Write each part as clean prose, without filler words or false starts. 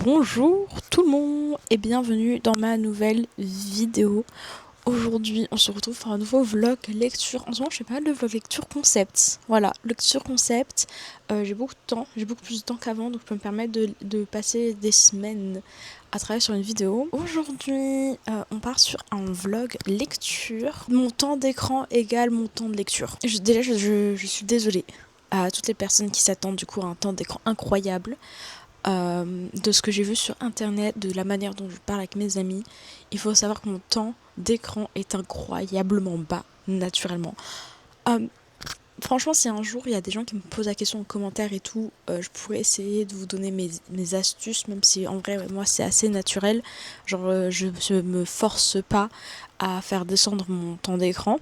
Bonjour tout le monde et bienvenue dans ma nouvelle vidéo. Aujourd'hui, on se retrouve pour un nouveau vlog lecture. En ce moment, je fais pas mal de vlog lecture concept. Voilà, lecture concept. J'ai beaucoup de temps, j'ai beaucoup plus de temps qu'avant, donc je peux me permettre de passer des semaines à travailler sur une vidéo. Aujourd'hui, on part sur un vlog lecture. Mon temps d'écran égale mon temps de lecture. Je suis désolée à toutes les personnes qui s'attendent du coup à un temps d'écran incroyable. De ce que j'ai vu sur internet, de la manière dont je parle avec mes amis, il faut savoir que mon temps d'écran est incroyablement bas, naturellement. Franchement, si un jour il y a des gens qui me posent la question en commentaire et tout, je pourrais essayer de vous donner mes astuces, même si en vrai, moi c'est assez naturel. Genre, je me force pas à faire descendre mon temps d'écran.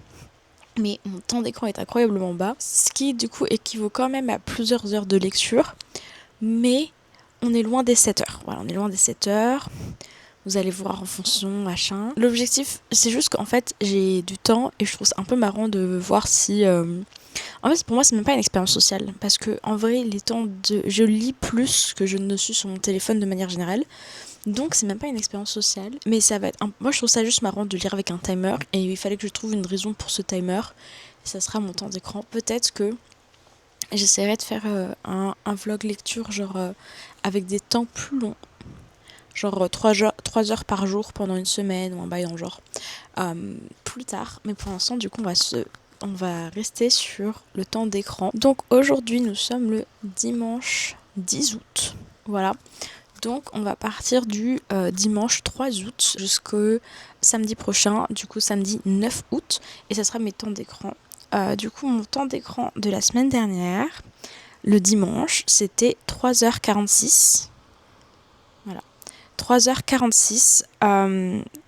Mais mon temps d'écran est incroyablement bas, ce qui du coup équivaut quand même à plusieurs heures de lecture. Mais on est loin des 7 heures. Voilà, on est loin des 7 heures. Vous allez voir en fonction, machin. L'objectif, c'est juste qu'en fait, j'ai du temps et je trouve ça un peu marrant de voir si... En fait, pour moi, c'est même pas une expérience sociale. Parce que, en vrai, je lis plus que je ne suis sur mon téléphone de manière générale. Donc, c'est même pas une expérience sociale. Mais ça va être... Moi, je trouve ça juste marrant de lire avec un timer. Et il fallait que je trouve une raison pour ce timer. Et ça sera mon temps d'écran. Peut-être que j'essaierai de faire un vlog lecture genre avec des temps plus longs, genre 3 heures par jour pendant une semaine ou un bail dans le genre, plus tard. Mais pour l'instant du coup on va rester sur le temps d'écran. Donc aujourd'hui nous sommes le dimanche 10 août, voilà. Donc on va partir du dimanche 3 août jusqu'au samedi prochain, du coup samedi 9 août, et ça sera mes temps d'écran. Du coup, mon temps d'écran de la semaine dernière, le dimanche, c'était 3h46. Voilà. 3h46,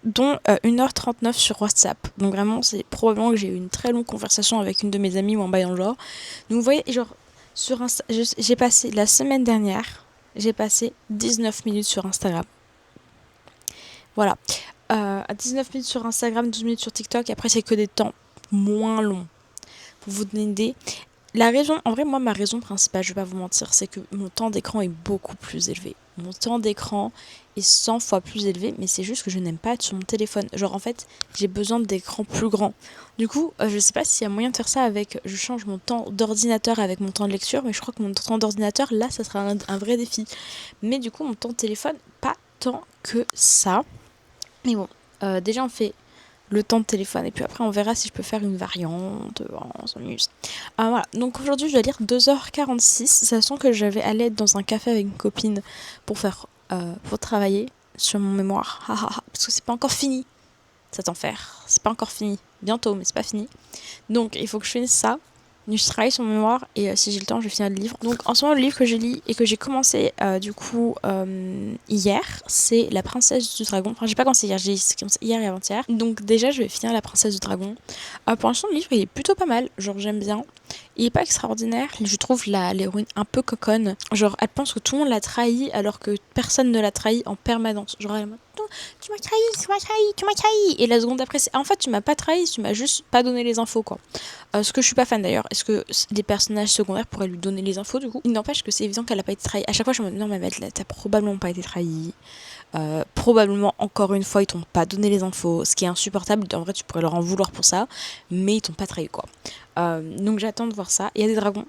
dont 1h39 sur WhatsApp. Donc vraiment, c'est probablement que j'ai eu une très longue conversation avec une de mes amies ou un bail dans le genre. Donc vous voyez, genre, sur j'ai passé la semaine dernière, j'ai passé 19 minutes sur Instagram. Voilà. 19 minutes sur Instagram, 12 minutes sur TikTok, et après c'est que des temps moins longs. Pour vous donner une idée. En vrai, moi, ma raison principale, je vais pas vous mentir, c'est que mon temps d'écran est beaucoup plus élevé. Mon temps d'écran est 100 fois plus élevé, mais c'est juste que je n'aime pas être sur mon téléphone. Genre, en fait, j'ai besoin d'écran plus grand. Du coup, je sais pas s'il y a moyen de faire ça avec... Je change mon temps d'ordinateur avec mon temps de lecture, mais je crois que mon temps d'ordinateur, là, ça sera un vrai défi. Mais du coup, mon temps de téléphone, pas tant que ça. Mais bon, déjà, on fait le temps de téléphone et puis après on verra si je peux faire une variante, on s'amuse. Voilà, donc aujourd'hui je vais lire 2h46, sachant que j'avais allé être dans un café avec une copine pour travailler sur mon mémoire, parce que c'est pas encore fini cet enfer, c'est pas encore fini, bientôt mais c'est pas fini, donc il faut que je finisse ça. Je travaille sur mon mémoire et si j'ai le temps je vais finir le livre. Donc en ce moment le livre que je lis et que j'ai commencé hier, c'est La Princesse du Dragon. Enfin j'ai pas commencé hier, j'ai commencé hier et avant-hier. Donc déjà je vais finir La Princesse du Dragon. Pour l'instant le livre il est plutôt pas mal, genre j'aime bien. Il est pas extraordinaire, je trouve l'héroïne un peu coconne. Genre elle pense que tout le monde l'a trahi alors que personne ne l'a trahi en permanence. Genre elle est tu m'as trahi, tu m'as trahi, tu m'as trahi. Et la seconde après, en fait, tu m'as pas trahi, tu m'as juste pas donné les infos, quoi. Ce que je suis pas fan d'ailleurs. Est-ce que les personnages secondaires pourraient lui donner les infos, du coup? Il n'empêche que c'est évident qu'elle a pas été trahie. À chaque fois, je me dis, non, mais t'as probablement pas été trahie. Probablement, encore une fois, ils t'ont pas donné les infos. Ce qui est insupportable. En vrai, tu pourrais leur en vouloir pour ça. Mais ils t'ont pas trahi, quoi. Donc, j'attends de voir ça. Il y a des dragons.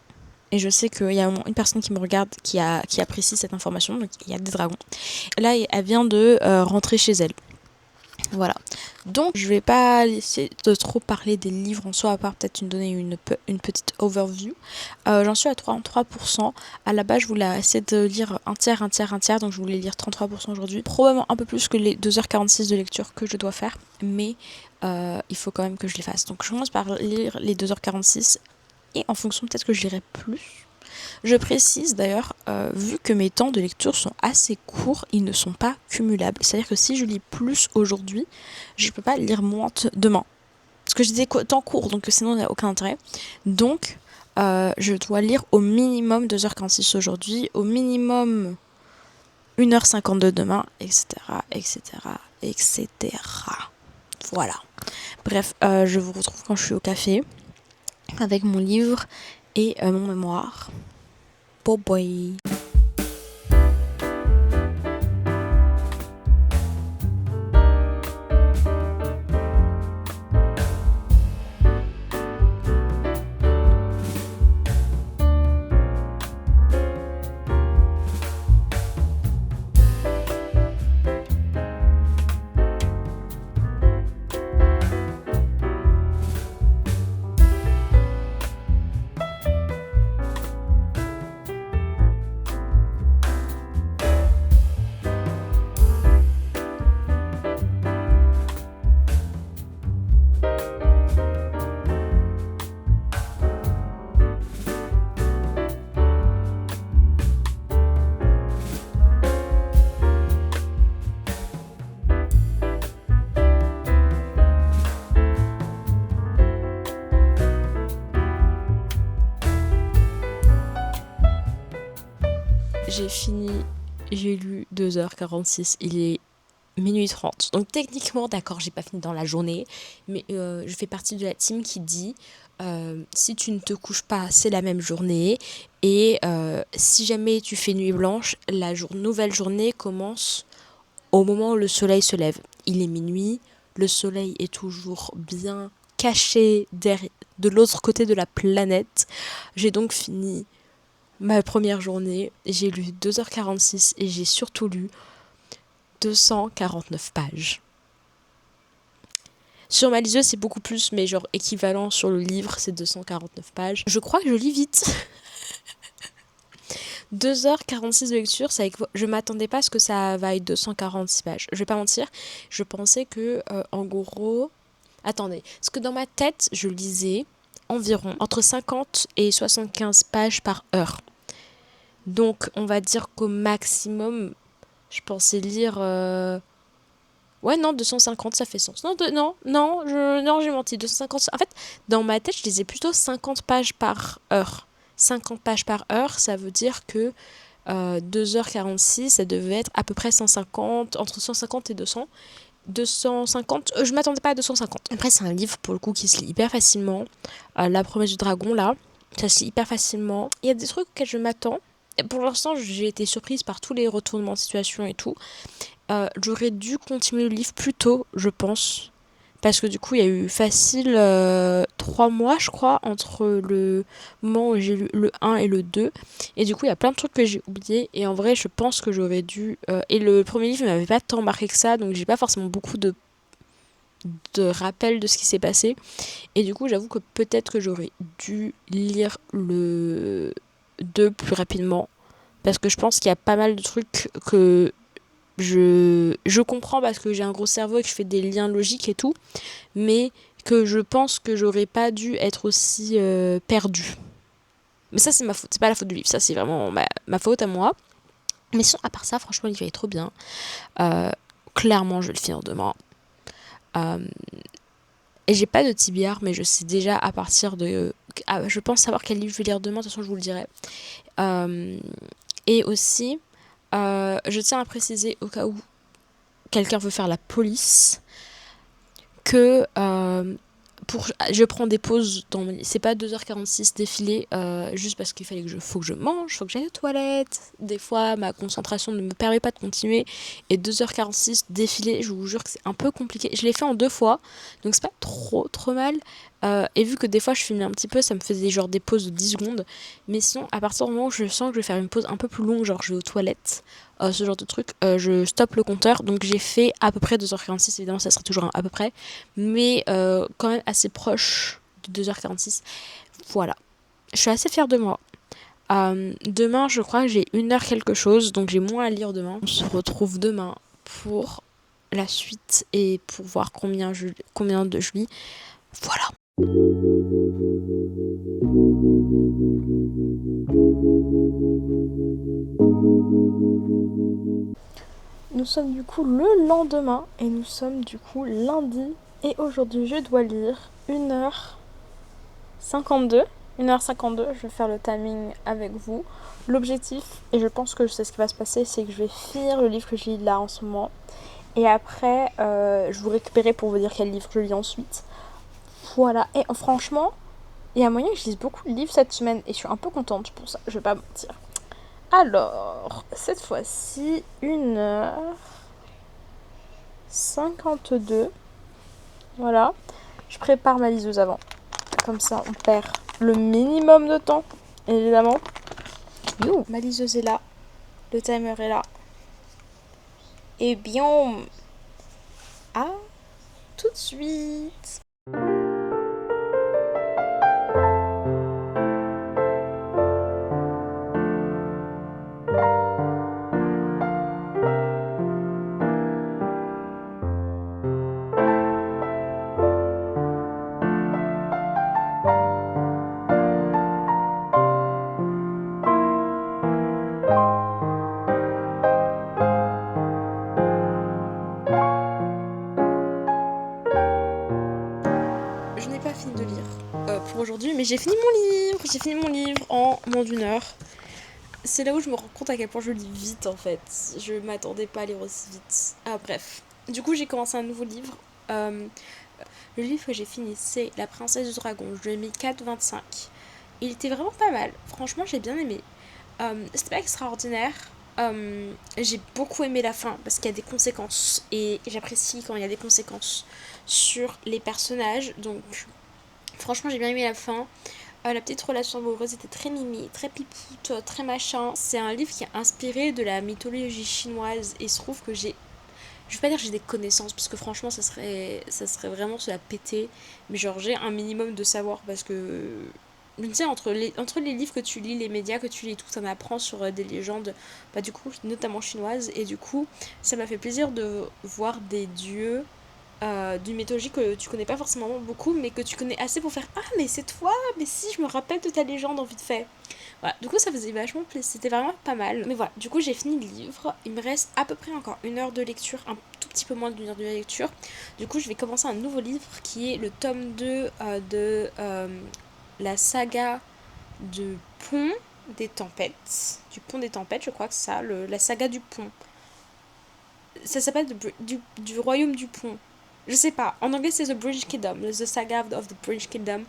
Et je sais qu'il y a une personne qui me regarde qui apprécie cette information. Donc il y a des dragons. Là, elle vient de rentrer chez elle. Voilà. Donc je vais pas laisser de trop parler des livres en soi, à part peut-être donner une petite overview. J'en suis à 33%. À la base, je voulais essayer de lire un tiers. Donc je voulais lire 33% aujourd'hui. Probablement un peu plus que les 2h46 de lecture que je dois faire. Mais il faut quand même que je les fasse. Donc je commence par lire les 2h46. Et en fonction, peut-être que je lirai plus. Je précise d'ailleurs, vu que mes temps de lecture sont assez courts, ils ne sont pas cumulables. C'est-à-dire que si je lis plus aujourd'hui, je ne peux pas lire moins demain. Parce que j'ai des temps courts, donc sinon il n'y a aucun intérêt. Donc, je dois lire au minimum 2h46 aujourd'hui, au minimum 1h52 demain, etc., etc., etc. Voilà. Bref, je vous retrouve quand je suis au café, avec mon livre et mon mémoire. Boy. j'ai lu 2h46, il est minuit 30. Donc techniquement, d'accord, j'ai pas fini dans la journée, mais je fais partie de la team qui dit si tu ne te couches pas, c'est la même journée. Et si jamais tu fais nuit blanche, la nouvelle journée commence au moment où le soleil se lève. Il est minuit, le soleil est toujours bien caché de l'autre côté de la planète. J'ai donc fini ma première journée, j'ai lu 2h46 et j'ai surtout lu 249 pages. Sur ma liseuse, c'est beaucoup plus, mais genre équivalent sur le livre, c'est 249 pages. Je crois que je lis vite. 2h46 de lecture, je m'attendais pas à ce que ça vaille 246 pages. Je vais pas mentir, je pensais que, en gros... Attendez, parce que dans ma tête, je lisais environ entre 50 et 75 pages par heure. Donc, on va dire qu'au maximum, je pensais lire... Ouais, non, 250, ça fait sens. Non, j'ai menti. 250. En fait, dans ma tête, je lisais plutôt 50 pages par heure. 50 pages par heure, ça veut dire que 2h46, ça devait être à peu près 150, entre 150 et 200. 250, je m'attendais pas à 250. Après, c'est un livre pour le coup qui se lit hyper facilement. La promesse du dragon, là, ça se lit hyper facilement. Il y a des trucs auxquels je m'attends. Et pour l'instant, j'ai été surprise par tous les retournements de situation et tout. J'aurais dû continuer le livre plus tôt, je pense. Parce que du coup, il y a eu facile 3 mois, je crois, entre le moment où j'ai lu le 1 et le 2. Et du coup, il y a plein de trucs que j'ai oubliés. Et en vrai, je pense que j'aurais dû... Et le premier livre ne m'avait pas tant marqué que ça, donc j'ai pas forcément beaucoup de rappels de ce qui s'est passé. Et du coup, j'avoue que peut-être que j'aurais dû lire le 2 plus rapidement. Parce que je pense qu'il y a pas mal de trucs que je comprends parce que j'ai un gros cerveau et que je fais des liens logiques et tout, mais que je pense que j'aurais pas dû être aussi perdue. Mais ça, c'est ma faute, c'est pas la faute du livre, ça, c'est vraiment ma faute à moi. Mais sinon, à part ça, franchement, le livre est trop bien. Clairement, je vais le finir demain. Et j'ai pas de TBR, mais je sais déjà à partir de... je pense savoir quel livre je vais lire demain, de toute façon, je vous le dirai. Et aussi, je tiens à préciser, au cas où quelqu'un veut faire la police, que je prends des pauses dans c'est pas 2h46 défilé juste parce qu'il faut que je mange, faut que j'aille aux toilettes. Des fois ma concentration ne me permet pas de continuer et 2h46 défilé, je vous jure que c'est un peu compliqué. Je l'ai fait en 2 fois, donc c'est pas trop mal. Et vu que des fois je filmais un petit peu, ça me faisait genre des pauses de 10 secondes. Mais sinon, à partir du moment où je sens que je vais faire une pause un peu plus longue, genre je vais aux toilettes, ce genre de truc, je stoppe le compteur. Donc j'ai fait à peu près 2h46, évidemment ça sera toujours à peu près, mais quand même assez proche de 2h46. Voilà. Je suis assez fière de moi. Demain, je crois que j'ai 1 heure quelque chose, donc j'ai moins à lire demain. On se retrouve demain pour la suite et pour voir combien je lis. Voilà. Nous sommes du coup le lendemain et nous sommes du coup lundi. Et aujourd'hui, je dois lire 1h52. 1h52, je vais faire le timing avec vous. L'objectif, et je pense que je sais ce qui va se passer, c'est que je vais finir le livre que je lis là en ce moment. Et après, je vous récupérer pour vous dire quel livre je lis ensuite. Voilà, et franchement, il y a moyen que je lise beaucoup de livres cette semaine et je suis un peu contente pour ça, je vais pas mentir. Alors, cette fois-ci, 1h52. Voilà, je prépare ma liseuse avant. Comme ça, on perd le minimum de temps, évidemment. You. Ma liseuse est là, le timer est là. Et bien, à tout de suite. Je n'ai pas fini de lire pour aujourd'hui, mais j'ai fini mon livre en moins d'1 heure. c'est là où je me rends compte à quel point je lis vite en fait. Je m'attendais pas à lire aussi vite. Ah bref. Du coup j'ai commencé un nouveau livre. Euh, le livre que j'ai fini c'est La Princesse du Dragon. Je lui ai mis 4,25. Il était vraiment pas mal. Franchement j'ai bien aimé. C'était pas extraordinaire. J'ai beaucoup aimé la fin parce qu'il y a des conséquences. Et j'apprécie quand il y a des conséquences sur les personnages. Donc franchement j'ai bien aimé la fin. La petite relation amoureuse était très mimi, très pipoute, très machin. C'est un livre qui est inspiré de la mythologie chinoise et il se trouve que j'ai... Je vais pas dire que j'ai des connaissances parce que franchement ça serait vraiment se la péter. Mais genre j'ai un minimum de savoir parce que... Tu sais, entre les livres que tu lis, les médias que tu lis, tout, ça m'apprend sur des légendes, bah, du coup, notamment chinoises. Et du coup, ça m'a fait plaisir de voir des dieux d'une mythologie que tu connais pas forcément beaucoup, mais que tu connais assez pour faire ah, mais c'est toi, mais si, je me rappelle de ta légende en vite fait. Voilà, du coup, ça faisait vachement plaisir, c'était vraiment pas mal. Mais voilà, du coup, j'ai fini le livre. Il me reste à peu près encore 1 heure de lecture, un tout petit peu moins d'une heure de lecture. Du coup, je vais commencer un nouveau livre qui est le tome 2 de la saga du pont des tempêtes. Du pont des tempêtes, je crois que c'est ça, la saga du pont. Ça s'appelle du royaume du pont. Je sais pas. En anglais, c'est The Bridge Kingdom. The Saga of the Bridge Kingdom.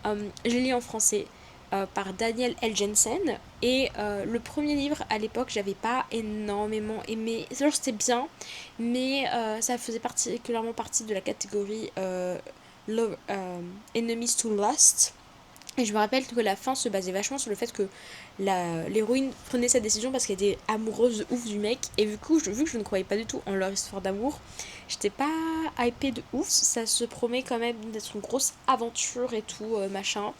Je lis en français par Daniel L. Jensen. Et le premier livre, à l'époque, j'avais pas énormément aimé. Genre, c'était bien. Mais ça faisait particulièrement partie de la catégorie Enemies to Lust. Et je me rappelle que la fin se basait vachement sur le fait que l'héroïne prenait cette décision parce qu'elle était amoureuse de ouf du mec. Et vu que je ne croyais pas du tout en leur histoire d'amour, j'étais pas hypée de ouf. Ça se promet quand même d'être une grosse aventure et tout, machin,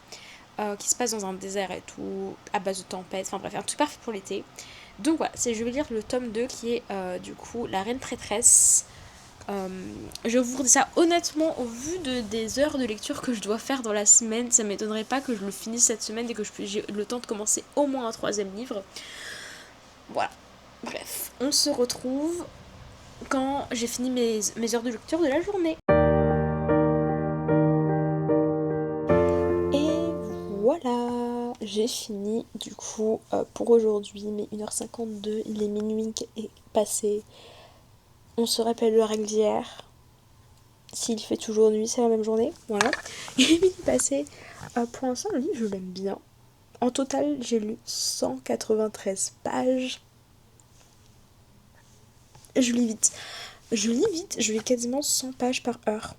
qui se passe dans un désert et tout, à base de tempêtes. Enfin bref, un truc parfait pour l'été. Donc voilà, je vais lire le tome 2 qui est du coup La Reine Prêtresse. Euh, je vous dis ça honnêtement, au vu des heures de lecture que je dois faire dans la semaine, ça m'étonnerait pas que je le finisse cette semaine et que j'ai le temps de commencer au moins un troisième livre. Voilà. Bref, on se retrouve quand j'ai fini mes heures de lecture de la journée. Et voilà, j'ai fini du coup pour aujourd'hui, mes 1h52, il est minuit est passé. On se rappelle le règle d'hier. S'il fait toujours nuit, c'est la même journée. Voilà. Il est minuit passé. Pour l'instant, le livre, je l'aime bien. En total, j'ai lu 193 pages. Je lis vite. Je lis quasiment 100 pages par heure.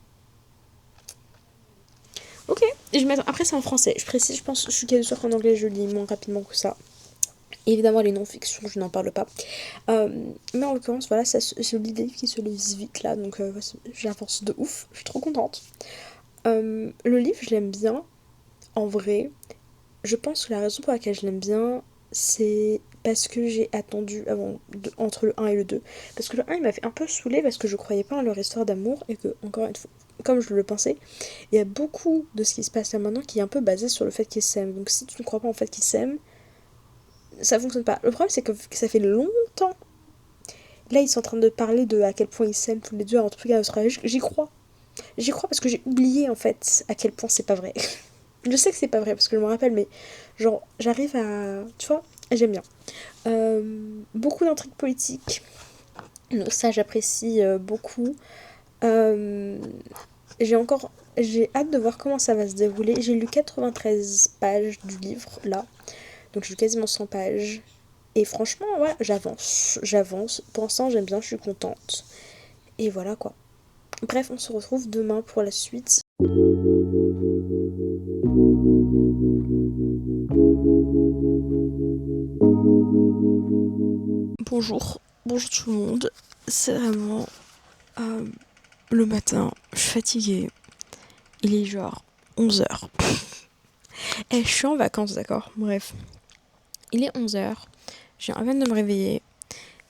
Ok. Après, c'est en français. Je précise, je pense, je suis quasi sûre qu'en anglais, je lis moins rapidement que ça. Évidemment, les non-fictions, je n'en parle pas. Mais en l'occurrence, voilà, je lis des livres qui se lisent vite là, donc j'avance de ouf. Je suis trop contente. Le livre, je l'aime bien. En vrai, je pense que la raison pour laquelle je l'aime bien, c'est parce que j'ai attendu entre le un et le 2. Parce que le un il m'a fait un peu saouler parce que je croyais pas en leur histoire d'amour et que, encore une fois, comme je le pensais, il y a beaucoup de ce qui se passe là maintenant qui est un peu basé sur le fait qu'ils s'aiment. Donc si tu ne crois pas en fait qu'ils s'aiment, ça fonctionne pas. Le problème, c'est que ça fait longtemps. Là, ils sont en train de parler de à quel point ils s'aiment tous les deux, un truc à notre âge. J'y crois. J'y crois parce que j'ai oublié en fait à quel point c'est pas vrai. Je sais que c'est pas vrai parce que je me rappelle, mais genre, j'arrive à. Tu vois, j'aime bien. Beaucoup d'intrigues politiques. Donc, ça, j'apprécie beaucoup. Euh, j'ai hâte de voir comment ça va se dérouler. J'ai lu 93 pages du livre là. Donc, j'ai lu quasiment 100 pages. Et franchement, ouais, j'avance. Pour l'instant, j'aime bien, je suis contente. Et voilà quoi. Bref, on se retrouve demain pour la suite. Bonjour tout le monde. C'est vraiment euh, le matin, je suis fatiguée. Il est genre 11h. Et je suis en vacances, d'accord? Bref. Il est 11h. Je viens à peine de me réveiller.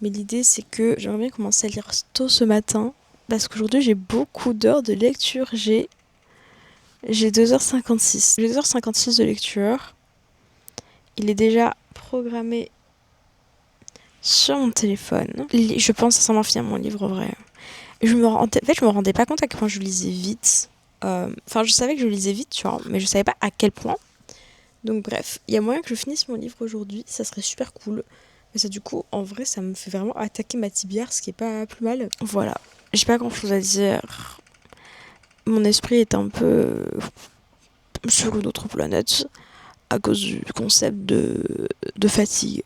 Mais l'idée, c'est que j'aimerais bien commencer à lire tôt ce matin. Parce qu'aujourd'hui, j'ai beaucoup d'heures de lecture. J'ai 2h56. J'ai 2h56 de lecture. Il est déjà programmé sur mon téléphone. Je pense sincèrement finir mon livre vrai. Je me rendais pas compte à quel point je lisais vite. Enfin, je savais que je lisais vite, tu vois, mais je savais pas à quel point. Donc bref, il y a moyen que je finisse mon livre aujourd'hui, ça serait super cool. Mais ça, du coup, en vrai, ça me fait vraiment attaquer ma tibière, ce qui est pas plus mal. Voilà, j'ai pas grand chose à dire. Mon esprit est un peu sur une autre planète à cause du concept de fatigue.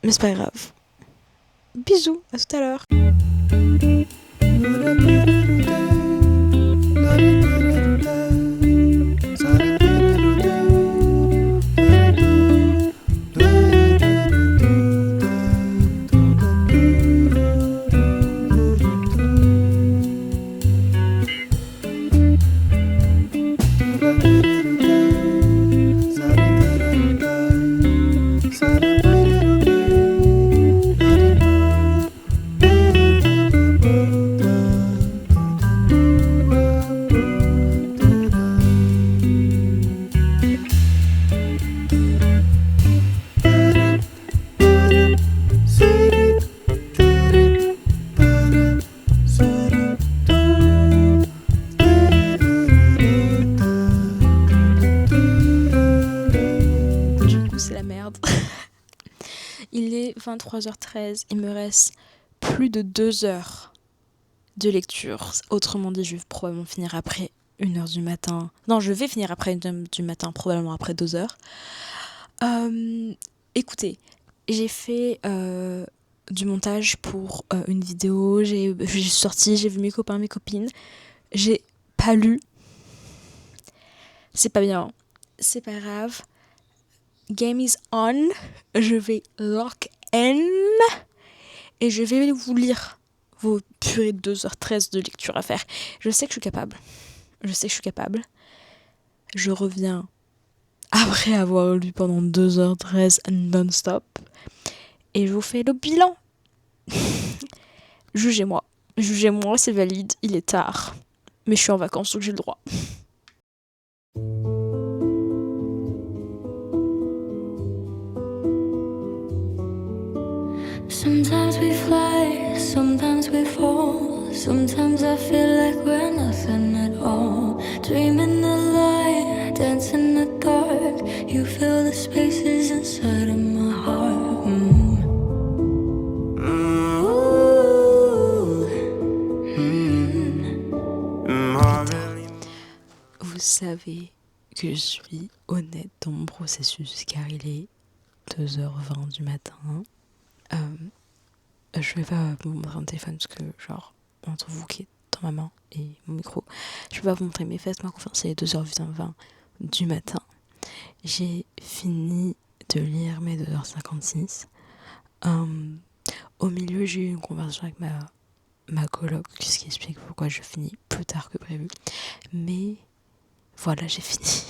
Mais c'est pas grave. Bisous, à tout à l'heure. C'est la merde. Il est 23h13, il me reste plus de 2 heures de lecture. Autrement dit, je vais probablement finir après 1h du matin. Non, je vais finir après 1h du matin, probablement après 2 heures. Écoutez, j'ai fait du montage pour une vidéo, j'ai sorti, j'ai vu mes copains, mes copines. J'ai pas lu. C'est pas bien, c'est pas grave. Game is on. Je vais lock in et je vais vous lire vos purées 2h13 de lecture à faire. Je sais que je suis capable. Je reviens après avoir lu pendant 2h13 non-stop et je vous fais le bilan. Jugez-moi, c'est valide, il est tard. Mais je suis en vacances donc j'ai le droit. Sometimes we fly, sometimes we fall. Sometimes I feel like we're nothing at all. Dreaming the light, dancing the dark. You fill the spaces inside of my heart. Vous savez que je suis honnête dans mon processus car il est 2h20 du matin. Je vais pas vous montrer mon téléphone parce que genre entre vous qui êtes dans ma main et mon micro, je vais pas vous montrer mes fesses, ma confiance, il est 2h20 du matin. J'ai fini de lire mes 2h56. Au milieu j'ai eu une conversation avec ma coloc, ce qui explique pourquoi je finis plus tard que prévu. Mais voilà, j'ai fini.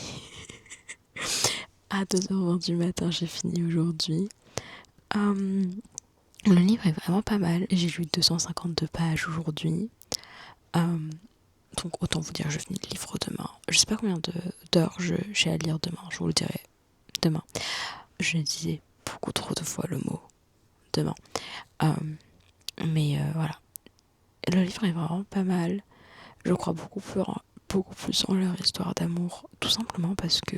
À 2h20 du matin, j'ai fini aujourd'hui. Le livre est vraiment pas mal. J'ai lu 252 pages aujourd'hui. Donc autant vous dire que je finis le livre demain. Je sais pas combien d'heures j'ai à lire demain. Je vous le dirai demain. Je disais beaucoup trop de fois le mot demain. Mais voilà. Le livre est vraiment pas mal. Je crois beaucoup plus en leur histoire d'amour. Tout simplement parce que...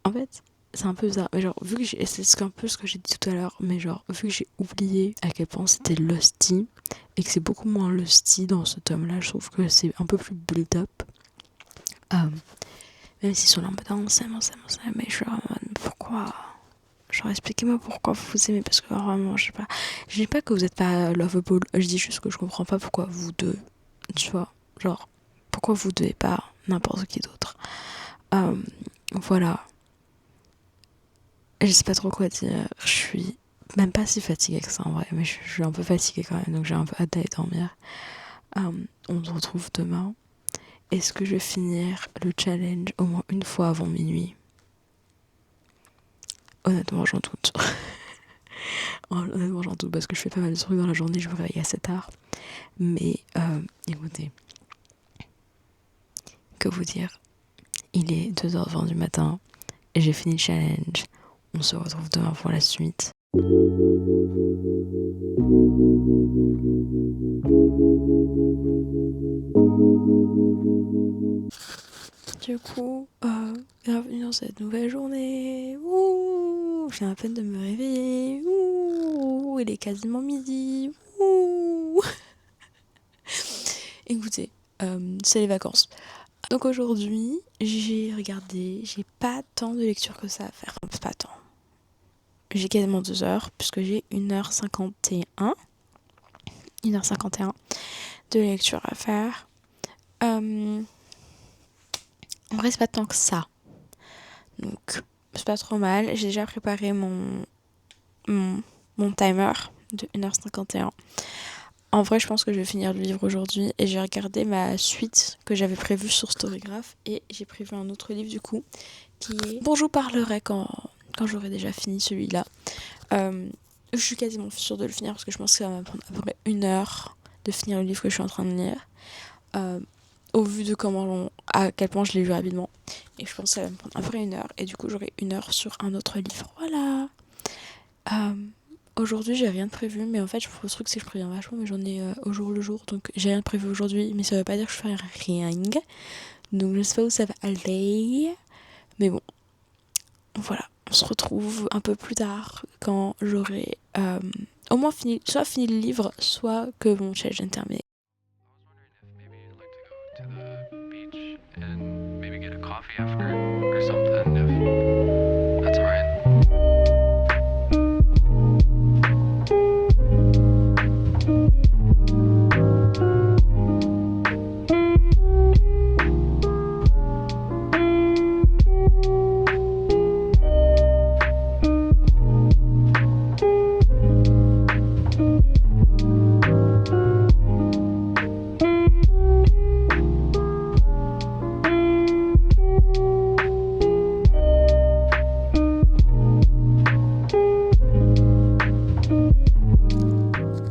en fait... c'est un peu bizarre, mais genre, vu que c'est un peu ce que j'ai dit tout à l'heure, mais genre, vu que j'ai oublié à quel point c'était lusty, et que c'est beaucoup moins lusty dans ce tome-là, je trouve que c'est un peu plus build-up. Même s'ils sont là en mode, on s'aime, mais je suis en mode, pourquoi? Genre, expliquez-moi pourquoi vous vous aimez, parce que vraiment, je dis pas que vous êtes pas lovable, je dis juste que je comprends pas pourquoi vous deux, tu vois, genre, pourquoi vous deux et pas n'importe qui d'autre. Voilà. Je sais pas trop quoi dire, je suis même pas si fatiguée que ça en vrai, mais je suis un peu fatiguée quand même, donc j'ai un peu hâte d'aller dormir. On se retrouve demain. Est-ce que je vais finir le challenge au moins une fois avant minuit? Honnêtement, j'en doute. Honnêtement, j'en doute parce que je fais pas mal de trucs dans la journée, je me réveille assez tard. Mais écoutez, que vous dire? Il est 2h20 du matin et j'ai fini le challenge. On se retrouve demain pour la suite. Du coup, dans cette nouvelle journée. Ouh, je viens à peine de me réveiller. Ouh, il est quasiment midi. Ouh. Écoutez, c'est les vacances. Donc aujourd'hui, j'ai pas tant de lecture que ça à faire. Enfin, pas tant. J'ai quasiment 2 heures, puisque j'ai 1h51. 1h51 de lecture à faire. En vrai, c'est pas tant que ça. Donc, c'est pas trop mal. J'ai déjà préparé mon timer de 1h51. En vrai, je pense que je vais finir le livre aujourd'hui et j'ai regardé ma suite que j'avais prévue sur Storygraph et j'ai prévu un autre livre du coup qui est dont je vous parlerai quand j'aurai déjà fini celui-là. Je suis quasiment sûre de le finir parce que je pense que ça va me prendre à peu près 1 heure de finir le livre que je suis en train de lire. Au vu de à quel point je l'ai lu rapidement. Et je pense que ça va me prendre à peu près 1 heure. Et du coup, j'aurai 1 heure sur un autre livre. Voilà. Aujourd'hui, j'ai rien de prévu. Mais en fait, le truc, c'est que je préviens vachement. Mais j'en ai au jour le jour. Donc, j'ai rien de prévu aujourd'hui. Mais ça veut pas dire que je ferai rien. Donc, je sais pas où ça va aller. Mais bon. Voilà. On se retrouve un peu plus tard quand j'aurai au moins fini le livre, soit que mon challenge est terminé. To the beach and maybe get a coffee after or something if that's alright.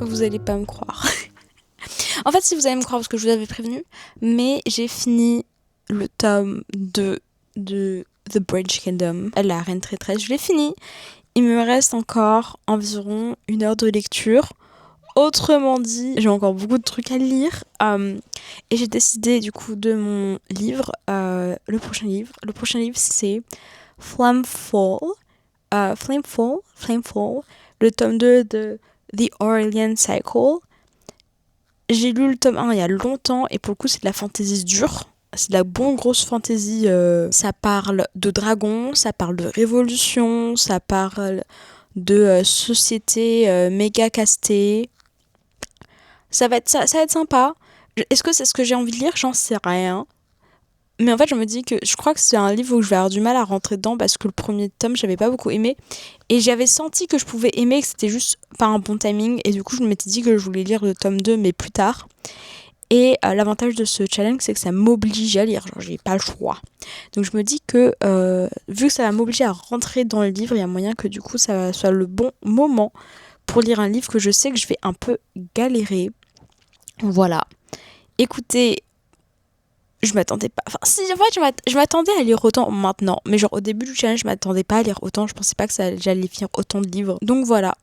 Vous allez pas me croire. En fait, si vous allez me croire parce que je vous avais prévenu, mais j'ai fini le tome 2 de The Bridge Kingdom, La Reine Traîtresse. Je l'ai fini. Il me reste encore environ 1 heure de lecture. Autrement dit, j'ai encore beaucoup de trucs à lire. Et j'ai décidé du coup de mon livre, le prochain livre. Le prochain livre, c'est Flamefall, le tome 2 de The Aurelian Cycle. J'ai lu le tome 1 il y a longtemps et pour le coup c'est de la fantasy dure. C'est de la bonne grosse fantasy. Ça parle de dragons, ça parle de révolution, ça parle de société méga castée. Ça va être sympa. Est-ce que c'est ce que j'ai envie de lire ? J'en sais rien. Mais en fait, je me dis que je crois que c'est un livre où je vais avoir du mal à rentrer dedans parce que le premier tome, j'avais pas beaucoup aimé. Et j'avais senti que je pouvais aimer, que c'était juste pas un bon timing. Et du coup, je m'étais dit que je voulais lire le tome 2, mais plus tard. Et l'avantage de ce challenge, c'est que ça m'oblige à lire. Genre, j'ai pas le choix. Donc, je me dis que vu que ça va m'obliger à rentrer dans le livre, il y a moyen que du coup, ça soit le bon moment pour lire un livre que je sais que je vais un peu galérer. Voilà. Écoutez, je m'attendais pas. Enfin, si, en fait, je m'attendais à lire autant maintenant. Mais genre, au début du challenge, je m'attendais pas à lire autant. Je pensais pas que j'allais finir autant de livres. Donc voilà.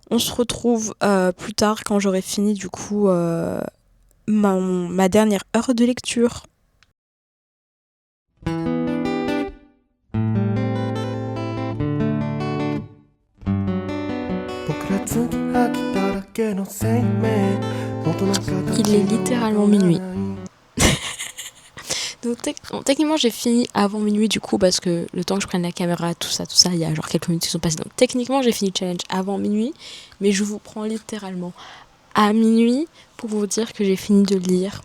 On se retrouve plus tard quand j'aurai fini, du coup, ma dernière heure de lecture. Il est littéralement minuit. Donc techniquement j'ai fini avant minuit du coup parce que le temps que je prenne la caméra, tout ça, il y a genre quelques minutes qui sont passées. Donc techniquement j'ai fini le challenge avant minuit, mais je vous prends littéralement à minuit pour vous dire que j'ai fini de lire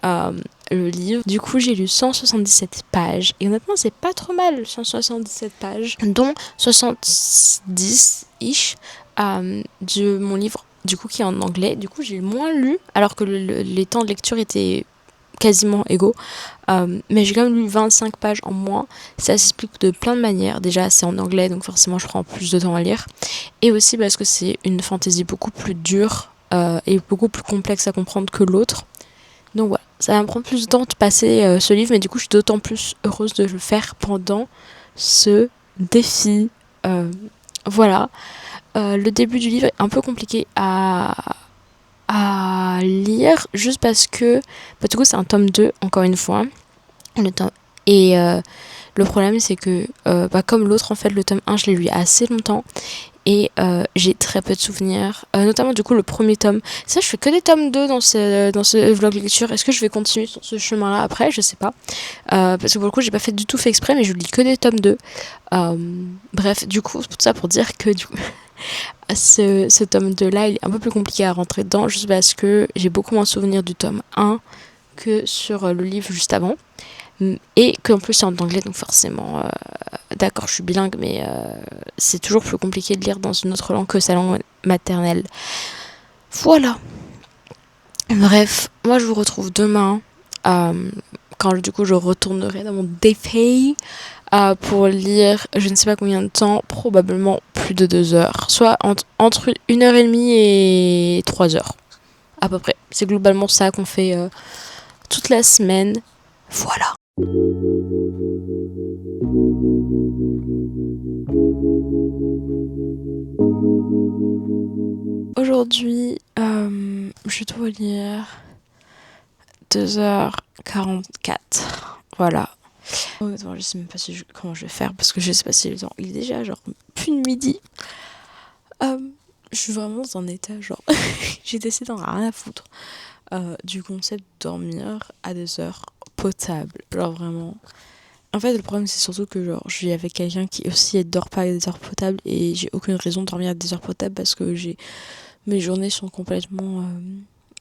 le livre. Du coup j'ai lu 177 pages et honnêtement c'est pas trop mal, 177 pages, dont 70-ish de mon livre du coup qui est en anglais. Du coup j'ai moins lu alors que les temps de lecture étaient quasiment égaux, mais j'ai quand même lu 25 pages en moins. Ça s'explique de plein de manières. Déjà c'est en anglais donc forcément je prends plus de temps à lire, et aussi parce que c'est une fantaisie beaucoup plus dure et beaucoup plus complexe à comprendre que l'autre. Donc voilà, ça va me prendre plus de temps de passer ce livre, mais du coup je suis d'autant plus heureuse de le faire pendant ce défi. Voilà, le début du livre est un peu compliqué à lire juste parce que du coup c'est un tome 2 encore une fois, et Le problème c'est que comme l'autre en fait, le tome 1 je l'ai lu il y a assez longtemps et j'ai très peu de souvenirs, notamment du coup le premier tome. Ça, je fais que des tomes 2 dans ce vlog lecture. Est-ce que je vais continuer sur ce chemin là après, je sais pas, parce que pour le coup j'ai pas fait du tout fait exprès, mais je lis que des tomes 2. Bref, du coup tout ça pour dire que du coup ce tome 2 là il est un peu plus compliqué à rentrer dedans, juste parce que j'ai beaucoup moins souvenir du tome 1 que sur le livre juste avant, et qu'en plus c'est en anglais, donc forcément d'accord je suis bilingue, mais c'est toujours plus compliqué de lire dans une autre langue que sa langue maternelle. Voilà, bref, moi je vous retrouve demain quand du coup je retournerai dans mon DP pour lire je ne sais pas combien de temps, probablement plus de 2 heures, soit entre 1h30 et 3 heures à peu près. C'est globalement ça qu'on fait toute la semaine. Voilà. Aujourd'hui, je dois lire 2h44. Voilà. Honnêtement, je sais même pas comment je vais faire, parce que je sais pas si le temps il est déjà genre plus de midi. Je suis vraiment dans un état genre j'ai décidé d'en rien à foutre du concept de dormir à des heures potables, genre vraiment. En fait, le problème c'est surtout que genre je vis avec quelqu'un qui aussi dort pas à des heures potables, et j'ai aucune raison de dormir à des heures potables parce que mes journées sont complètement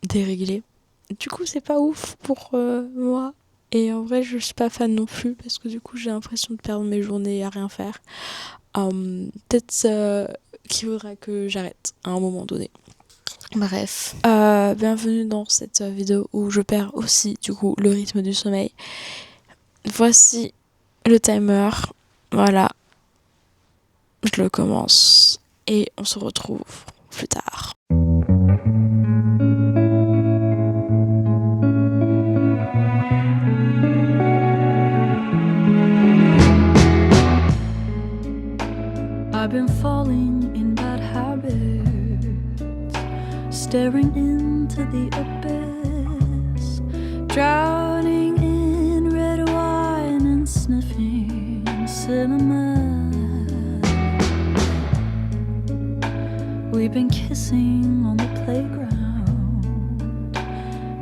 déréglées. Du coup, c'est pas ouf pour moi. Et en vrai, je suis pas fan non plus, parce que du coup, j'ai l'impression de perdre mes journées à rien faire. Peut-être qu'il faudra que j'arrête à un moment donné. Bref, bienvenue dans cette vidéo où je perds aussi du coup le rythme du sommeil. Voici le timer, voilà, je le commence et on se retrouve plus tard. I've been falling in bad habits, staring into the abyss, drowning in red wine and sniffing cinnamon. We've been kissing on the playground,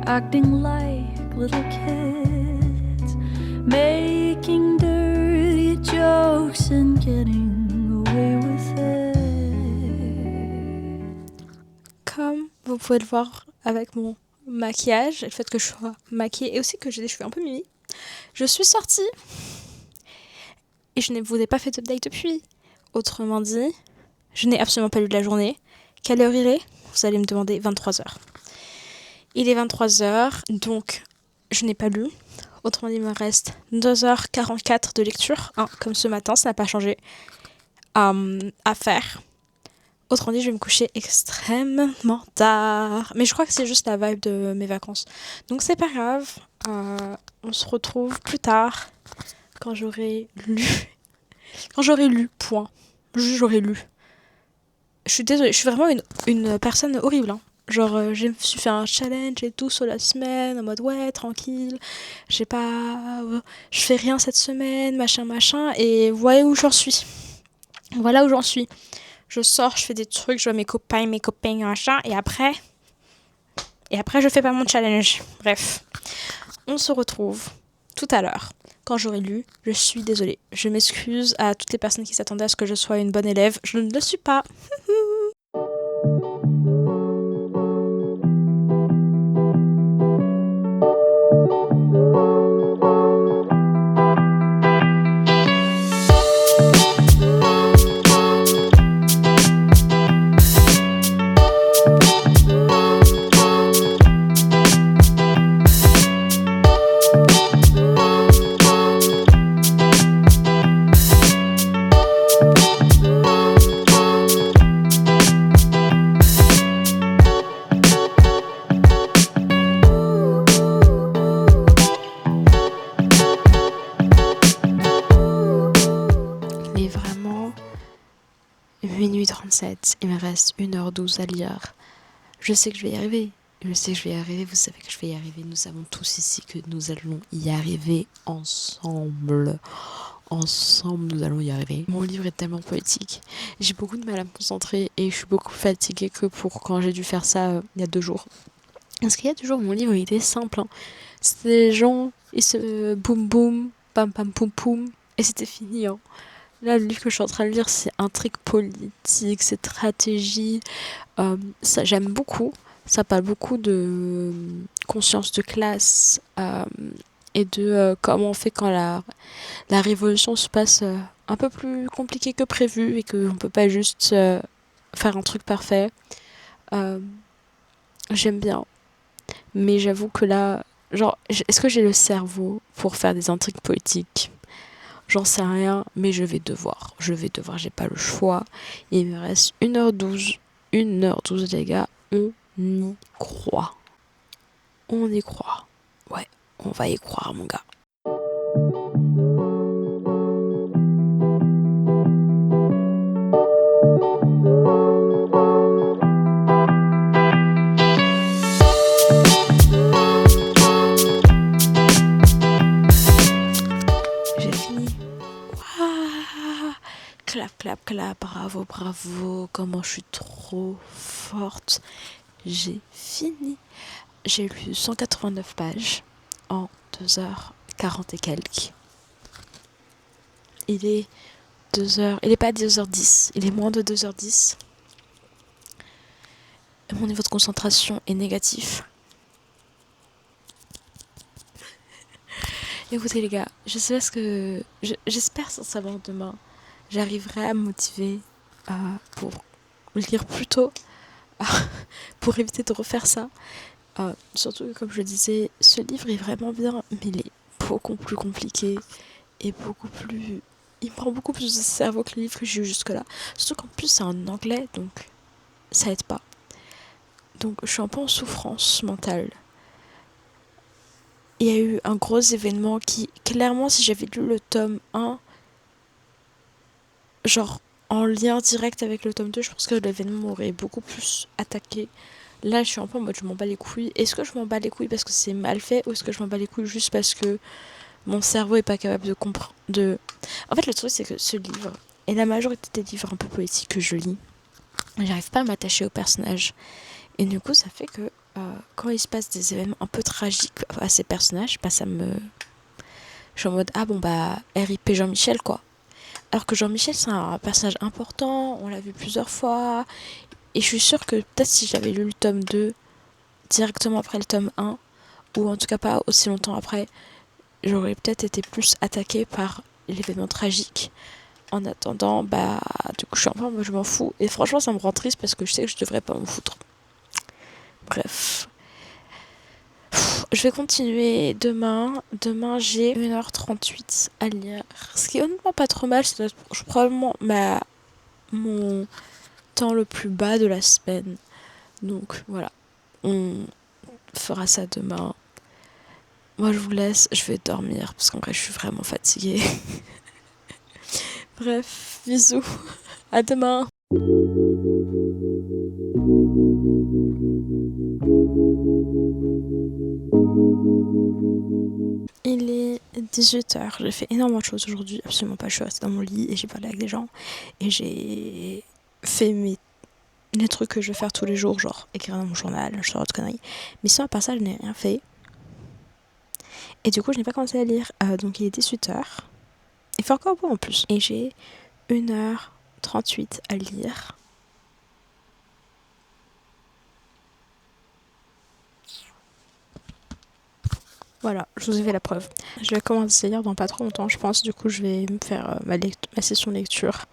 acting like little kids, making dirty jokes and getting away with it. Comme vous pouvez le voir avec mon maquillage, et le fait que je sois maquillée et aussi que j'ai des cheveux un peu mimi, je suis sortie et je ne vous ai pas fait d'update depuis. Autrement dit, je n'ai absolument pas lu de la journée. Quelle heure il est ? Vous allez me demander 23h. Il est 23h, donc je n'ai pas lu. Autrement dit, il me reste 2h44 de lecture, comme ce matin, ça n'a pas changé, à faire. Autrement dit, je vais me coucher extrêmement tard. Mais je crois que c'est juste la vibe de mes vacances. Donc c'est pas grave. On se retrouve plus tard quand j'aurai lu. Quand j'aurai lu, point. Juste j'aurai lu. Je suis désolée, je suis vraiment une personne horrible. Hein. Genre, je me suis fait un challenge et tout sur la semaine, en mode ouais, tranquille. Je fais rien cette semaine, machin. Et voyez où j'en suis. Voilà où j'en suis. Je sors, je fais des trucs, je vois mes copains, machin, et après, je fais pas mon challenge. Bref, on se retrouve tout à l'heure. Quand j'aurai lu, je suis désolée. Je m'excuse à toutes les personnes qui s'attendaient à ce que je sois une bonne élève. Je ne le suis pas. Minuit 37, il me reste 1h12 à lire. Je sais que je vais y arriver. Vous savez que je vais y arriver. Nous savons tous ici que nous allons y arriver ensemble. Ensemble, nous allons y arriver. Mon livre est tellement poétique. J'ai beaucoup de mal à me concentrer et je suis beaucoup fatiguée que pour quand j'ai dû faire ça il y a 2 jours. Parce qu'il y a 2 jours, mon livre il était simple. Hein. C'était des gens, ils se boum boum, pam pam poum poum, et c'était fini. Hein. Là, le livre que je suis en train de lire, c'est intrigue politique, c'est stratégie. Ça, j'aime beaucoup. Ça parle beaucoup de conscience de classe et de comment on fait quand la révolution se passe un peu plus compliqué que prévu et qu'on peut pas juste faire un truc parfait. Euh, J'aime bien. Mais j'avoue que là, genre, est-ce que j'ai le cerveau pour faire des intrigues poétiques? J'en sais rien, mais je vais devoir. J'ai pas le choix. Il me reste 1h12. 1h12, les gars. On y croit. On y croit. Ouais, on va y croire, mon gars. J'ai fini. Waouh! Clap, clap, clap. Bravo, bravo. Comment je suis trop forte. J'ai fini. J'ai lu 189 pages en 2h40 et quelques. Il est 2h. Il est pas 2h10. Il est moins de 2h10. Mon niveau de concentration est négatif. Écoutez les gars, je sais pas ce que... J'espère sincèrement demain, j'arriverai à me motiver pour lire plus tôt, pour éviter de refaire ça. Surtout que comme je le disais, ce livre est vraiment bien, mais il est beaucoup plus compliqué et beaucoup plus... Il prend beaucoup plus de cerveau que le livre que j'ai eu jusque-là. Surtout qu'en plus c'est en anglais, donc ça aide pas. Donc je suis un peu en souffrance mentale. Il y a eu un gros événement qui, clairement, si j'avais lu le tome 1, genre en lien direct avec le tome 2, je pense que l'événement m'aurait beaucoup plus attaqué. Là, je suis un peu en mode je m'en bats les couilles. Est-ce que je m'en bats les couilles parce que c'est mal fait ou est-ce que je m'en bats les couilles juste parce que mon cerveau est pas capable de comprendre En fait, le truc, c'est que ce livre, et la majorité des livres un peu poétiques que je lis, j'arrive pas à m'attacher au personnage. Et du coup, ça fait que quand il se passe des événements un peu tragiques à ces personnages, bah ça me... Je suis en mode, ah bon bah, RIP Jean-Michel quoi. Alors que Jean-Michel, c'est un personnage important, on l'a vu plusieurs fois. Et je suis sûre que peut-être si j'avais lu le tome 2 directement après le tome 1, ou en tout cas pas aussi longtemps après, j'aurais peut-être été plus attaquée par l'événement tragique. En attendant, bah, du coup, je suis un peu en mode, je m'en fous. Et franchement, ça me rend triste parce que je sais que je devrais pas m'en foutre. Bref. Je vais continuer demain. Demain, j'ai 1h38 à lire. Ce qui est honnêtement pas trop mal. C'est probablement mon temps le plus bas de la semaine. Donc voilà. On fera ça demain. Moi, je vous laisse. Je vais dormir parce qu'en vrai, je suis vraiment fatiguée. Bref, bisous. À demain. Il est 18h, j'ai fait énormément de choses aujourd'hui, absolument pas, je suis restée dans mon lit et j'ai parlé avec des gens et j'ai fait les trucs que je vais faire tous les jours, genre écrire dans mon journal, ce genre de conneries. Mais sinon à part ça, je n'ai rien fait. Et du coup, je n'ai pas commencé à lire, donc il est 18h. Il fait encore beau en plus. Et j'ai 1h38 à lire. Voilà, je vous ai fait la preuve. Je vais commencer à lire dans pas trop longtemps, je pense. Du coup, je vais me faire ma session lecture.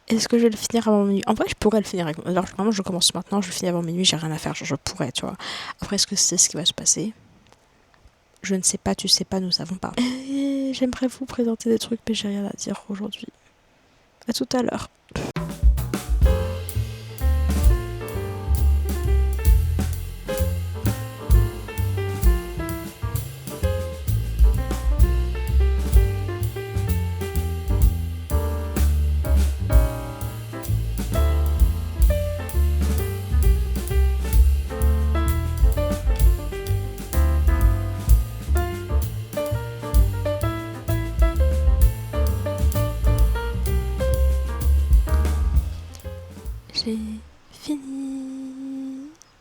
Est-ce que je vais le finir avant minuit? En vrai, je pourrais le finir. Alors, vraiment, je commence maintenant, je le finis avant minuit, j'ai rien à faire. Genre, je pourrais, tu vois. Après, est-ce que c'est ce qui va se passer? Je ne sais pas, tu sais pas, nous savons pas. Et j'aimerais vous présenter des trucs, mais j'ai rien à dire aujourd'hui. À tout à l'heure.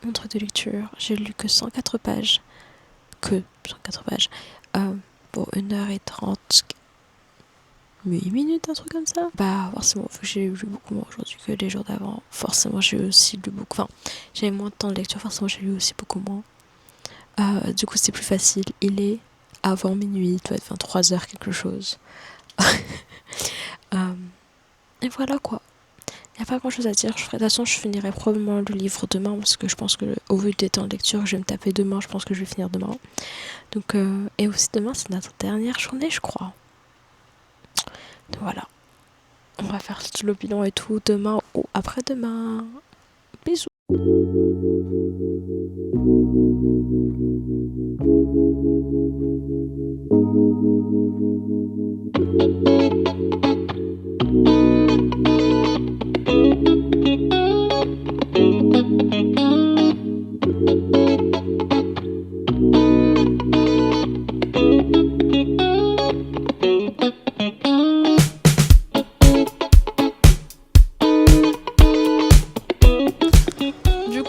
entre deux lectures, j'ai lu que 104 pages. Que 104 pages. Pour 1h30, 8 minutes, un truc comme ça. Bah, forcément, vu que j'ai lu beaucoup moins aujourd'hui que les jours d'avant, forcément, j'ai aussi lu beaucoup. Enfin, j'avais moins de temps de lecture, forcément, j'ai lu aussi beaucoup moins. Du coup, c'est plus facile. Il est avant minuit, il doit être 23h quelque chose. Et voilà quoi. Il n'y a pas grand chose à dire. De toute façon, je finirai probablement le livre demain parce que je pense que, au vu des temps de lecture, je vais me taper demain. Je pense que je vais finir demain. Donc, et aussi demain, c'est notre dernière journée, je crois. Donc voilà. On va faire le bilan et tout demain ou après-demain. Bisous.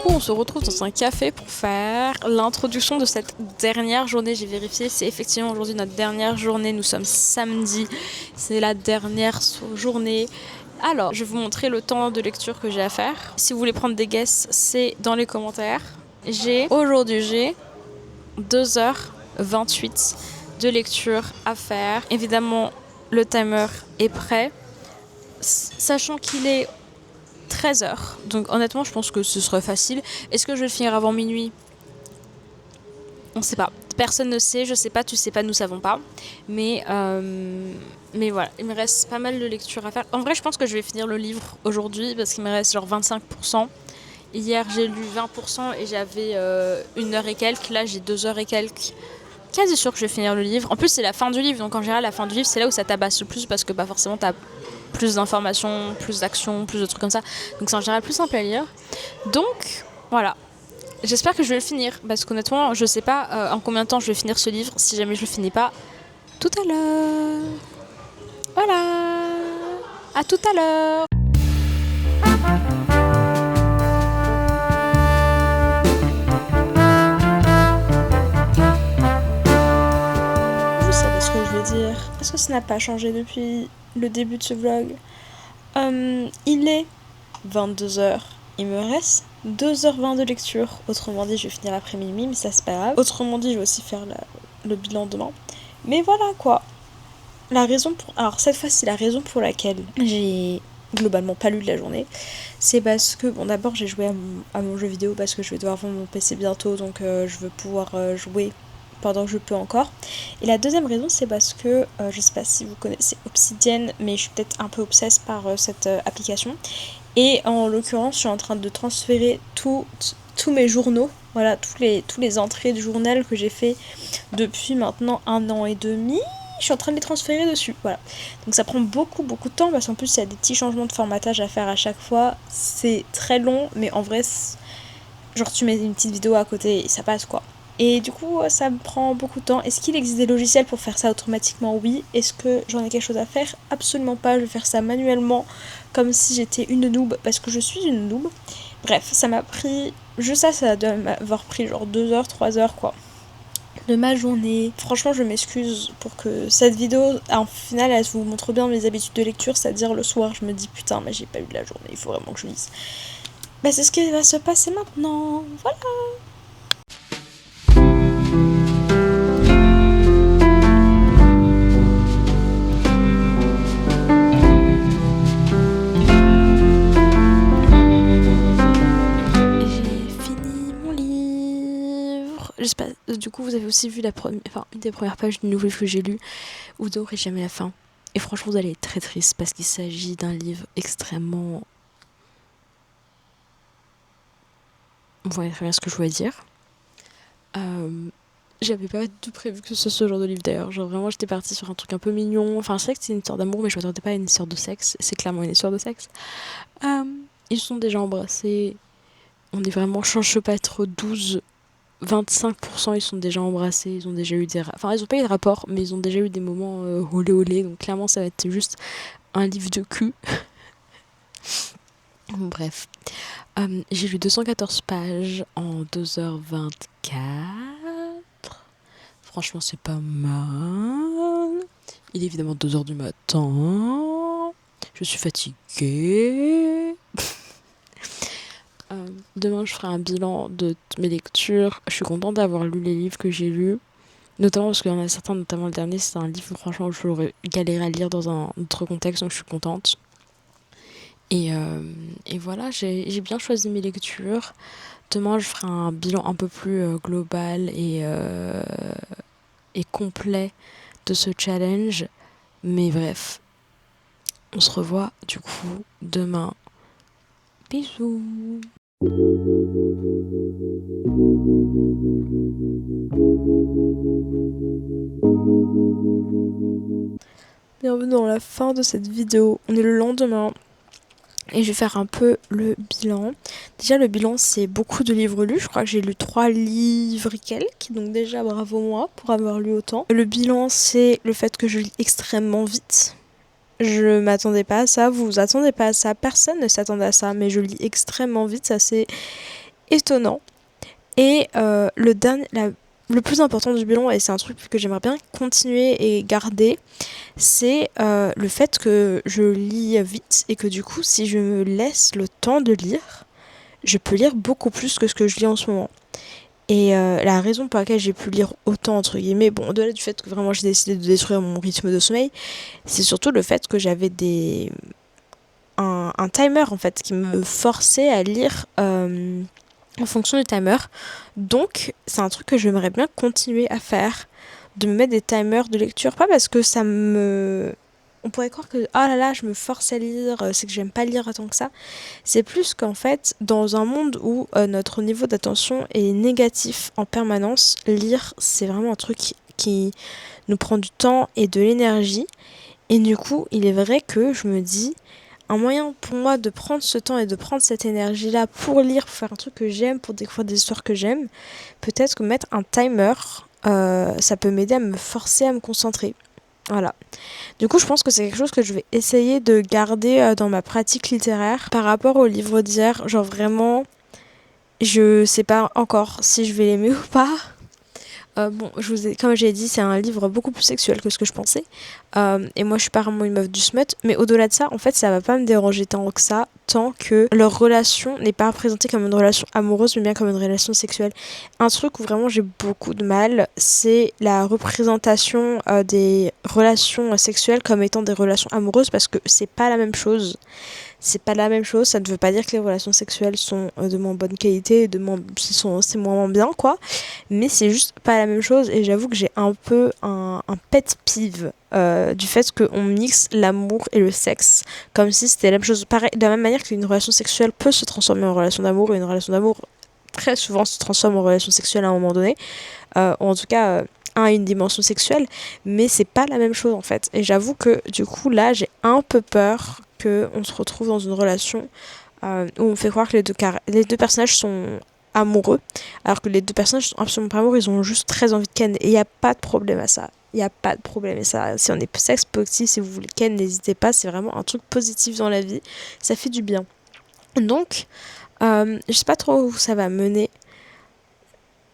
On se retrouve dans un café pour faire l'introduction de cette dernière journée. J'ai vérifié, c'est effectivement aujourd'hui notre dernière journée. Nous sommes samedi, c'est la dernière journée. Alors, je vais vous montrer le temps de lecture que j'ai à faire. Si vous voulez prendre des guesses, c'est dans les commentaires. Aujourd'hui, j'ai 2h28 de lecture à faire. Évidemment, le timer est prêt. Sachant qu'il est 13h. Donc honnêtement, je pense que ce serait facile. Est-ce que je vais le finir avant minuit ? On sait pas. Personne ne sait, je sais pas, tu sais pas, nous savons pas. Mais voilà, il me reste pas mal de lecture à faire. En vrai, je pense que je vais finir le livre aujourd'hui parce qu'il me reste genre 25%. Hier, j'ai lu 20% et j'avais 1h et quelques. Là, j'ai 2h et quelques. Quasi sûr que je vais finir le livre. En plus, c'est la fin du livre. Donc en général, la fin du livre, c'est là où ça tabasse le plus parce que bah, forcément, t'as plus d'informations, plus d'actions, plus de trucs comme ça. Donc c'est en général plus simple à lire. Donc voilà. J'espère que je vais le finir. Parce qu'honnêtement, je sais pas en combien de temps je vais finir ce livre. Si jamais je le finis pas, tout à l'heure. Voilà. À tout à l'heure. Vous savez ce que je veux dire. Est-ce que ça n'a pas changé depuis le début de ce vlog ? Il est 22h. Il me reste 2h20 de lecture. Autrement dit, je vais finir après minuit, mais ça c'est pas grave. Autrement dit, je vais aussi faire le bilan demain. Mais voilà quoi. Alors cette fois-ci, la raison pour laquelle j'ai globalement pas lu de la journée, c'est parce que, bon d'abord j'ai joué à mon jeu vidéo parce que je vais devoir vendre mon PC bientôt, donc je veux pouvoir jouer pendant que je peux encore. Et la deuxième raison, c'est parce que je sais pas si vous connaissez Obsidian, mais je suis peut-être un peu obsesse par cette application. Et en l'occurrence, je suis en train de transférer tous mes journaux, voilà, tous les entrées de journal que j'ai fait depuis maintenant 1 an et demi. Je suis en train de les transférer dessus, voilà. Donc ça prend beaucoup de temps parce qu'en plus il y a des petits changements de formatage à faire à chaque fois. C'est très long, mais en vrai, genre tu mets une petite vidéo à côté et ça passe quoi. Et du coup, ça me prend beaucoup de temps. Est-ce qu'il existe des logiciels pour faire ça automatiquement ? Oui. Est-ce que j'en ai quelque chose à faire ? Absolument pas. Je vais faire ça manuellement, comme si j'étais une noob, parce que je suis une noob. Bref, ça m'a pris... ça doit m'avoir pris genre 2h, 3h, quoi, de ma journée. Franchement, je m'excuse pour que cette vidéo, en final, elle vous montre bien mes habitudes de lecture, c'est-à-dire le soir, je me dis, putain, mais j'ai pas eu de la journée, il faut vraiment que je lise. Bah, c'est ce qui va se passer maintenant. Voilà. Du coup, vous avez aussi vu une des premières pages du nouveau livre que j'ai lu, Où n'aurait jamais la fin. Et franchement, vous allez être très triste parce qu'il s'agit d'un livre extrêmement... Vous voyez très bien ce que je voulais dire. J'avais pas du tout prévu que ce soit ce genre de livre d'ailleurs. Genre vraiment, j'étais partie sur un truc un peu mignon. Enfin, c'est vrai que c'est une histoire d'amour, mais je m'attendais pas à une histoire de sexe. C'est clairement une histoire de sexe. Ils sont déjà embrassés. On est vraiment champêtre 25%, ils sont déjà embrassés, ils ont déjà eu Enfin, ils ont pas eu de rapport, mais ils ont déjà eu des moments olé olé, donc clairement ça va être juste un livre de cul. Bon, bref. J'ai lu 214 pages en 2h24. Franchement, c'est pas mal. Il est évidemment 2h du matin. Je suis fatiguée. Demain, je ferai un bilan de mes lectures. Je suis contente d'avoir lu les livres que j'ai lus. Notamment parce qu'il y en a certains, notamment le dernier, c'est un livre franchement que j'aurais galéré à lire dans un autre contexte, donc je suis contente. Et voilà, j'ai bien choisi mes lectures. Demain, je ferai un bilan un peu plus global et complet de ce challenge. Mais bref, on se revoit du coup demain. Bisous. Bienvenue dans la fin de cette vidéo. On est le lendemain. Et je vais faire un peu le bilan. Déjà, le bilan, c'est beaucoup de livres lus. Je crois que j'ai lu 3 livres et quelques. Donc déjà, bravo moi pour avoir lu autant. Le bilan, c'est le fait que je lis extrêmement vite. Je m'attendais pas à ça. Vous vous attendez pas à ça. Personne ne s'attendait à ça. Mais je lis extrêmement vite. Ça, c'est étonnant. Et le plus important du bilan, et c'est un truc que j'aimerais bien continuer et garder, c'est le fait que je lis vite et que du coup, si je me laisse le temps de lire, je peux lire beaucoup plus que ce que je lis en ce moment. Et la raison pour laquelle j'ai pu lire autant, entre guillemets, bon, au-delà du fait que vraiment j'ai décidé de détruire mon rythme de sommeil, c'est surtout le fait que j'avais un timer en fait qui me forçait à lire en fonction du timer. Donc c'est un truc que j'aimerais bien continuer à faire, de me mettre des timers de lecture, pas parce que on pourrait croire que oh là là je me force à lire, c'est que j'aime pas lire autant que ça. C'est plus qu'en fait dans un monde où notre niveau d'attention est négatif en permanence, lire c'est vraiment un truc qui nous prend du temps et de l'énergie. Et du coup il est vrai que je me dis un moyen pour moi de prendre ce temps et de prendre cette énergie-là pour lire, pour faire un truc que j'aime, pour découvrir des histoires que j'aime, peut-être que mettre un timer, ça peut m'aider à me forcer à me concentrer. Voilà. Du coup, je pense que c'est quelque chose que je vais essayer de garder dans ma pratique littéraire par rapport au livre d'hier. Genre vraiment, je sais pas encore si je vais l'aimer ou pas. Bon, comme j'ai dit, c'est un livre beaucoup plus sexuel que ce que je pensais. Et moi, je suis pas vraiment une meuf du smut. Mais au-delà de ça, en fait, ça va pas me déranger tant que ça, tant que leur relation n'est pas présentée comme une relation amoureuse, mais bien comme une relation sexuelle. Un truc où vraiment j'ai beaucoup de mal, c'est la représentation des relations sexuelles comme étant des relations amoureuses, parce que c'est pas la même chose. C'est pas la même chose, ça ne veut pas dire que les relations sexuelles sont de moins bonne qualité, c'est moins bien quoi, mais c'est juste pas la même chose. Et j'avoue que j'ai un peu un pet peeve du fait qu'on mixe l'amour et le sexe comme si c'était la même chose. Pareil, de la même manière qu'une relation sexuelle peut se transformer en relation d'amour, et une relation d'amour très souvent se transforme en relation sexuelle à un moment donné, ou en tout cas a une dimension sexuelle, mais c'est pas la même chose en fait. Et j'avoue que du coup là j'ai un peu peur qu'on se retrouve dans une relation où on fait croire que les deux personnages sont amoureux, alors que les deux personnages sont absolument pas amoureux, ils ont juste très envie de ken, et il n'y a pas de problème à ça. Il n'y a pas de problème. Et ça, si on est sex positif, si vous voulez ken, n'hésitez pas, c'est vraiment un truc positif dans la vie, ça fait du bien. Donc, je sais pas trop où ça va mener.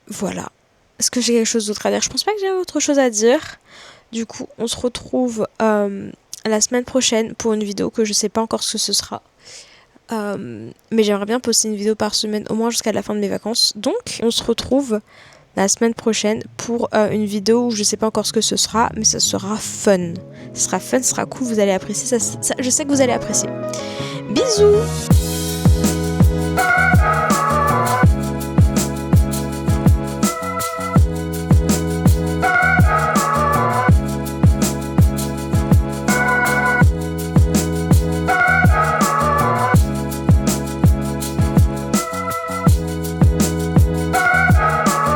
Voilà. Est-ce que j'ai quelque chose d'autre à dire ? Je pense pas que j'ai autre chose à dire. Du coup, on se retrouve la semaine prochaine pour une vidéo que je sais pas encore ce que ce sera. Mais j'aimerais bien poster une vidéo par semaine, au moins jusqu'à la fin de mes vacances. Donc, on se retrouve la semaine prochaine pour une vidéo où je sais pas encore ce que ce sera, mais ça sera fun. Ce sera fun, ce sera cool, vous allez apprécier. Ça, je sais que vous allez apprécier. Bisous!